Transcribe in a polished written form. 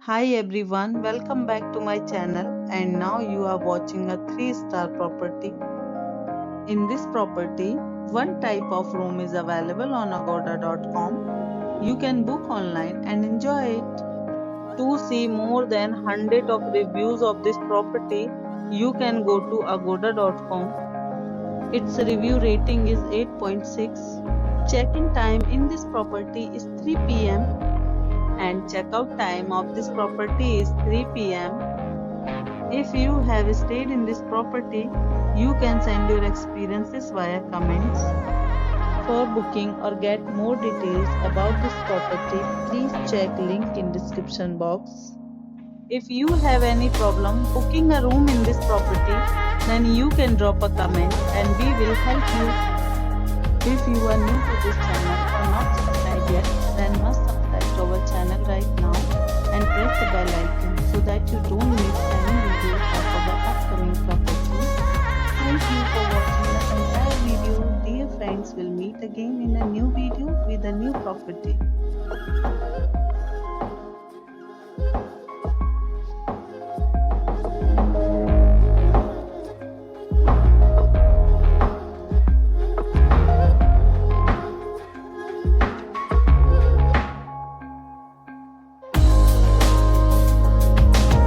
Hi everyone, welcome back to my channel and now you are watching a 3-star property. In this property, one type of room is available on agoda.com. You can book online and enjoy it. To see more than 100 of reviews of this property, you can go to agoda.com. Its review rating is 8.6. Check-in time in this property is 3 p.m. and checkout time of this property is 3 p.m. If you have stayed in this property, you can send your experiences via comments. For booking or get more details about this property, please check link in description box. If you have any problem booking a room in this property, then you can drop a comment and we will help you. If you are new to this channel or not subscribed yet, then must subscribe to our channel right now and press the bell icon so that you don't miss any videos of our upcoming property. Thank you for watching the entire video. Dear friends, we'll meet again in a new video with a new property.